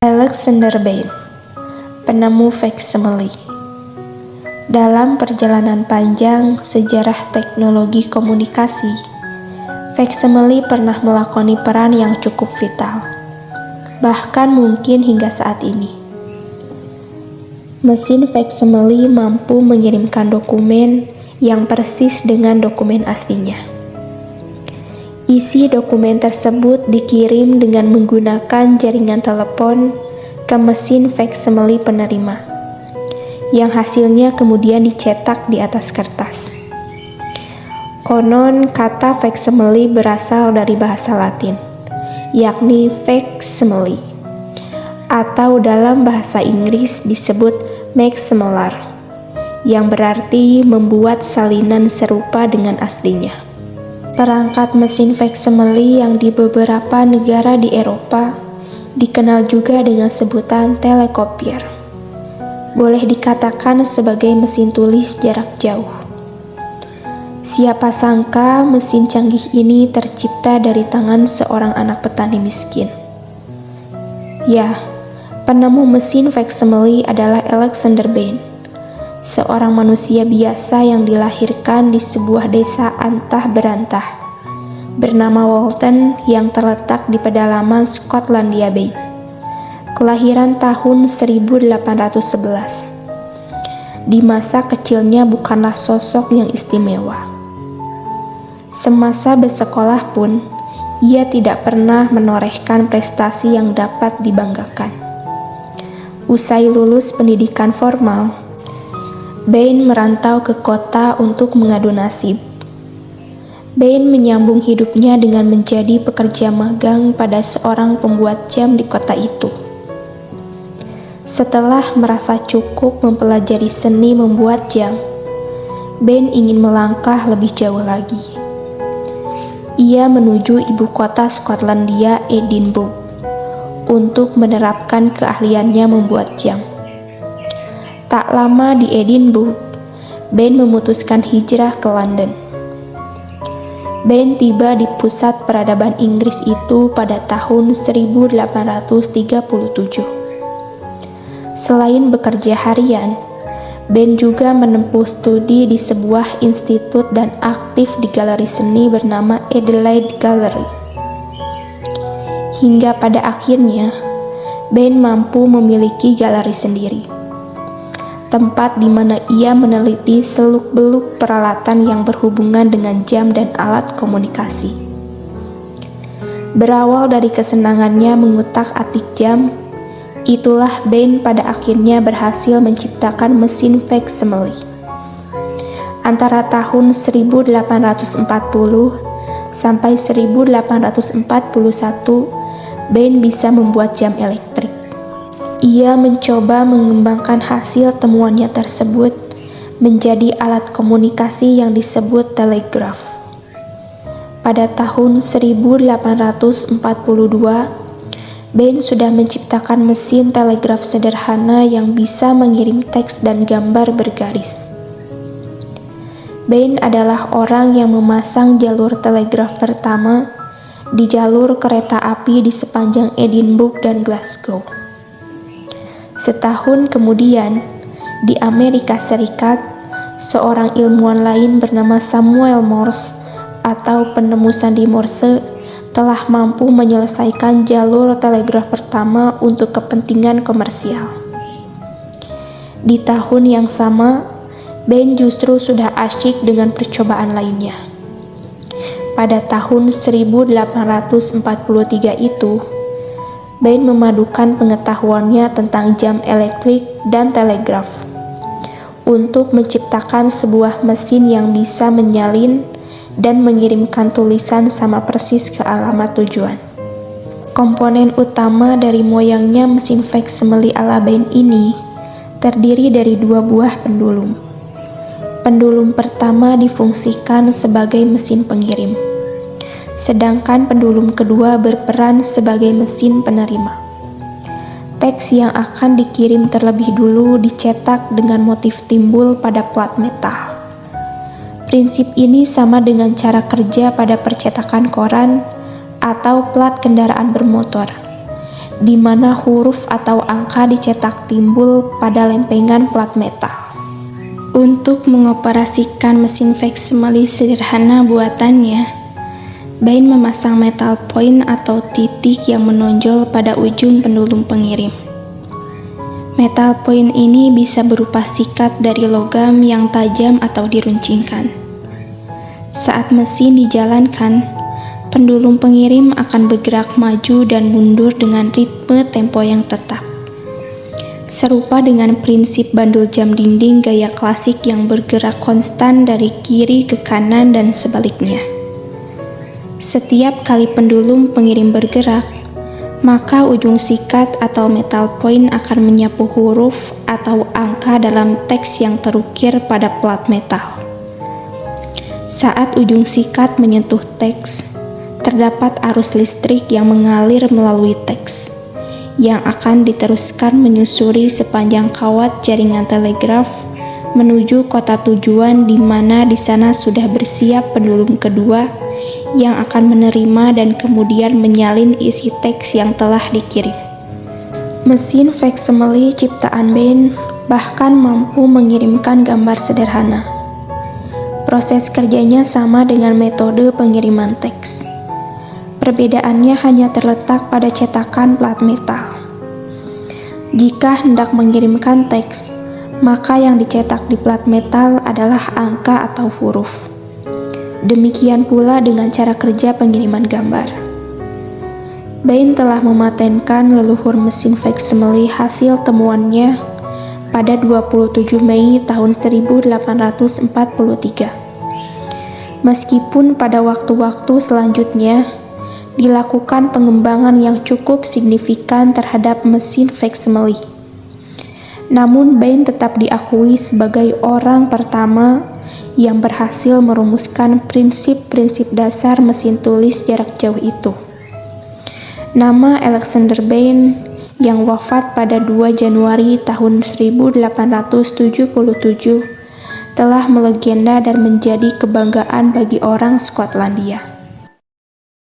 Alexander Bain, penemu faksimile. Dalam perjalanan panjang sejarah teknologi komunikasi, faksimile pernah melakoni peran yang cukup vital, bahkan mungkin hingga saat ini. Mesin faksimile mampu mengirimkan dokumen yang persis dengan dokumen aslinya. Isi dokumen tersebut dikirim dengan menggunakan jaringan telepon ke mesin faksimile penerima, yang hasilnya kemudian dicetak di atas kertas. Konon kata faksimile berasal dari bahasa Latin, yakni facsimile, atau dalam bahasa Inggris disebut maximular, yang berarti membuat salinan serupa dengan aslinya. Perangkat mesin faksimile yang di beberapa negara di Eropa dikenal juga dengan sebutan telecopier. Boleh dikatakan sebagai mesin tulis jarak jauh. Siapa sangka mesin canggih ini tercipta dari tangan seorang anak petani miskin. Ya, penemu mesin faksimile adalah Alexander Bain, seorang manusia biasa yang dilahirkan di sebuah desa antah berantah bernama Walton yang terletak di pedalaman Skotlandia Bain. Kelahiran tahun 1811. Di masa kecilnya bukanlah sosok yang istimewa. Semasa bersekolah pun, ia tidak pernah menorehkan prestasi yang dapat dibanggakan. Usai lulus pendidikan formal, Bain merantau ke kota untuk mengadu nasib. Bain menyambung hidupnya dengan menjadi pekerja magang pada seorang pembuat jam di kota itu. Setelah merasa cukup mempelajari seni membuat jam, Bain ingin melangkah lebih jauh lagi. Ia menuju ibu kota Skotlandia, Edinburgh, untuk menerapkan keahliannya membuat jam. Tak lama di Edinburgh, Bain memutuskan hijrah ke London. Bain tiba di pusat peradaban Inggris itu pada tahun 1837. Selain bekerja harian, Bain juga menempuh studi di sebuah institut dan aktif di galeri seni bernama Adelaide Gallery. Hingga pada akhirnya, Bain mampu memiliki galeri sendiri, tempat di mana ia meneliti seluk-beluk peralatan yang berhubungan dengan jam dan alat komunikasi. Berawal dari kesenangannya mengutak-atik jam, itulah Bain pada akhirnya berhasil menciptakan mesin faksimile. Antara tahun 1840 sampai 1841, Bain bisa membuat jam elektrik. Ia mencoba mengembangkan hasil temuannya tersebut menjadi alat komunikasi yang disebut telegraf. Pada tahun 1842, Bain sudah menciptakan mesin telegraf sederhana yang bisa mengirim teks dan gambar bergaris. Bain adalah orang yang memasang jalur telegraf pertama di jalur kereta api di sepanjang Edinburgh dan Glasgow. Setahun kemudian, di Amerika Serikat, seorang ilmuwan lain bernama Samuel Morse atau penemu sandi Morse telah mampu menyelesaikan jalur telegraf pertama untuk kepentingan komersial. Di tahun yang sama, Bain justru sudah asyik dengan percobaan lainnya. Pada tahun 1843 itu, Bain memadukan pengetahuannya tentang jam elektrik dan telegraf untuk menciptakan sebuah mesin yang bisa menyalin dan mengirimkan tulisan sama persis ke alamat tujuan. Komponen utama dari moyangnya mesin faksimile ala Bain ini terdiri dari dua buah pendulum. Pendulum pertama difungsikan sebagai mesin pengirim, sedangkan pendulum kedua berperan sebagai mesin penerima. Teks yang akan dikirim terlebih dulu dicetak dengan motif timbul pada plat metal. Prinsip ini sama dengan cara kerja pada percetakan koran atau plat kendaraan bermotor. di mana huruf atau angka dicetak timbul pada lempengan plat metal. Untuk mengoperasikan mesin facsimile sederhana buatannya, Bain memasang metal point atau titik yang menonjol pada ujung pendulum pengirim. Metal point ini bisa berupa sikat dari logam yang tajam atau diruncingkan. Saat mesin dijalankan, pendulum pengirim akan bergerak maju dan mundur dengan ritme tempo yang tetap. Serupa dengan prinsip bandul jam dinding gaya klasik yang bergerak konstan dari kiri ke kanan dan sebaliknya. Setiap kali pendulum pengirim bergerak, maka ujung sikat atau metal point akan menyapu huruf atau angka dalam teks yang terukir pada plat metal. Saat ujung sikat menyentuh teks, terdapat arus listrik yang mengalir melalui teks, yang akan diteruskan menyusuri sepanjang kawat jaringan telegraf menuju kota tujuan, di mana di sana sudah bersiap pendulum kedua yang akan menerima dan kemudian menyalin isi teks yang telah dikirim. Mesin facsimile ciptaan Bain bahkan mampu mengirimkan gambar sederhana. Proses kerjanya sama dengan metode pengiriman teks. Perbedaannya hanya terletak pada cetakan plat metal. Jika hendak mengirimkan teks, maka yang dicetak di plat metal adalah angka atau huruf. Demikian pula dengan cara kerja pengiriman gambar. Bain telah mematenkan leluhur mesin facsimile hasil temuannya pada 27 Mei tahun 1843. Meskipun pada waktu-waktu selanjutnya dilakukan pengembangan yang cukup signifikan terhadap mesin facsimile, namun Bain tetap diakui sebagai orang pertama yang berhasil merumuskan prinsip-prinsip dasar mesin tulis jarak jauh itu. Nama Alexander Bain yang wafat pada 2 Januari tahun 1877 telah melegenda dan menjadi kebanggaan bagi orang Skotlandia.